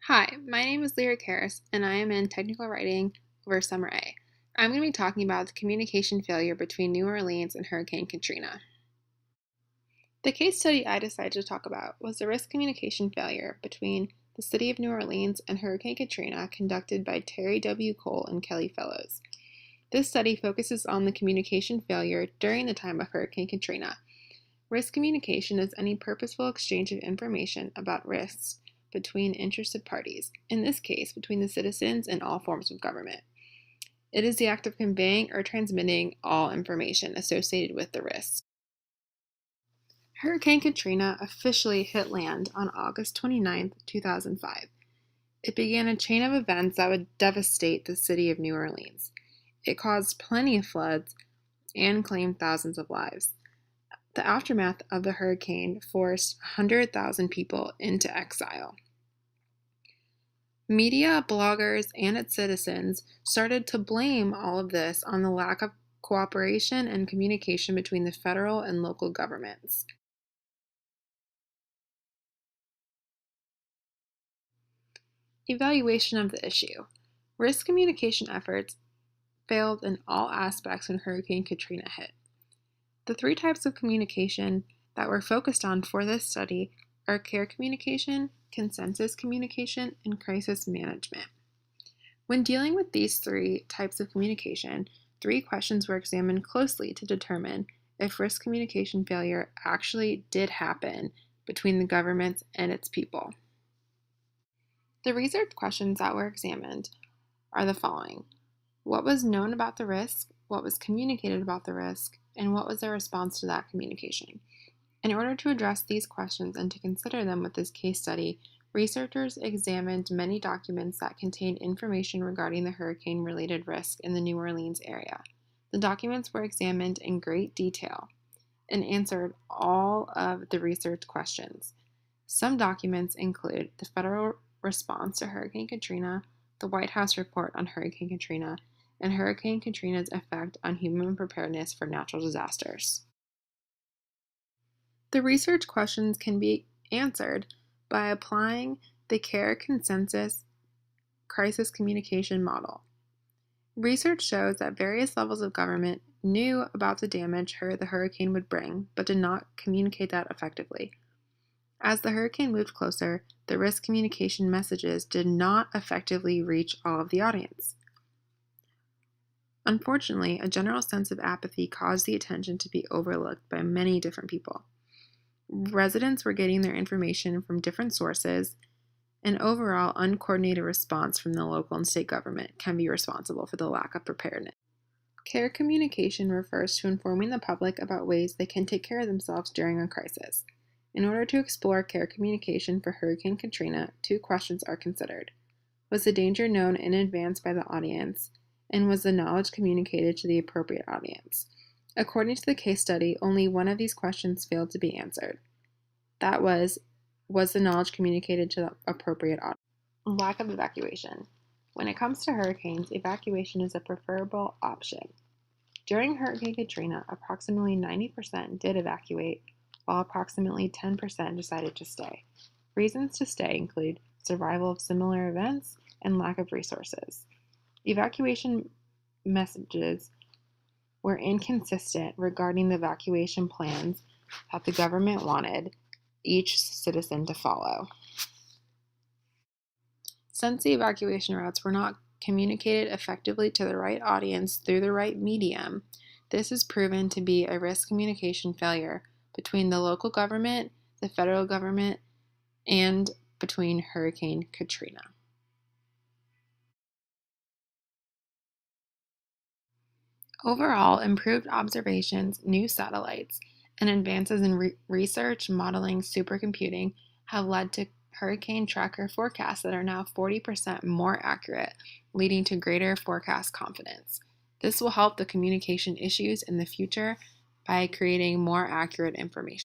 Hi, my name is Lyric Harris, and I am in technical writing over summer A. I'm going to be talking about the communication failure between New Orleans and Hurricane Katrina. The case study I decided to talk about was the risk communication failure between the City of New Orleans and Hurricane Katrina conducted by Terry W. Cole and Kelly Fellows. This study focuses on the communication failure during the time of Hurricane Katrina. Risk communication is any purposeful exchange of information about risks between interested parties, in this case, between the citizens and all forms of government. It is the act of conveying or transmitting all information associated with the risk. Hurricane Katrina officially hit land on August 29, 2005. It began a chain of events that would devastate the city of New Orleans. It caused plenty of floods and claimed thousands of lives. The aftermath of the hurricane forced 100,000 people into exile. Media, bloggers, and its citizens started to blame all of this on the lack of cooperation and communication between the federal and local governments. Evaluation of the issue. Risk communication efforts failed in all aspects when Hurricane Katrina hit. The three types of communication that were focused on for this study are care communication, consensus communication, and crisis management. When dealing with these three types of communication, three questions were examined closely to determine if risk communication failure actually did happen between the government and its people. The research questions that were examined are the following. What was known about the risk? What was communicated about the risk? And what was their response to that communication? In order to address these questions and to consider them with this case study, researchers examined many documents that contained information regarding the hurricane-related risk in the New Orleans area. The documents were examined in great detail and answered all of the research questions. Some documents include the federal response to Hurricane Katrina, the White House report on Hurricane Katrina, and Hurricane Katrina's effect on human preparedness for natural disasters. The research questions can be answered by applying the care consensus crisis communication model. Research shows that various levels of government knew about the damage the hurricane would bring, but did not communicate that effectively. As the hurricane moved closer, the risk communication messages did not effectively reach all of the audience. Unfortunately, a general sense of apathy caused the attention to be overlooked by many different people. Residents were getting their information from different sources. An overall uncoordinated response from the local and state government can be responsible for the lack of preparedness. Care communication refers to informing the public about ways they can take care of themselves during a crisis. In order to explore care communication for Hurricane Katrina, two questions are considered. Was the danger known in advance by the audience, and was the knowledge communicated to the appropriate audience? According to the case study, only one of these questions failed to be answered. That was the knowledge communicated to the appropriate audience? Lack of evacuation. When it comes to hurricanes, evacuation is a preferable option. During Hurricane Katrina, approximately 90% did evacuate, while approximately 10% decided to stay. Reasons to stay include survival of similar events and lack of resources. Evacuation messages were inconsistent regarding the evacuation plans that the government wanted each citizen to follow. Since the evacuation routes were not communicated effectively to the right audience through the right medium, this is proven to be a risk communication failure between the local government, the federal government, and between Hurricane Katrina. Overall, improved observations, new satellites, and advances in research, modeling, supercomputing have led to hurricane tracker forecasts that are now 40% more accurate, leading to greater forecast confidence. This will help the communication issues in the future by creating more accurate information.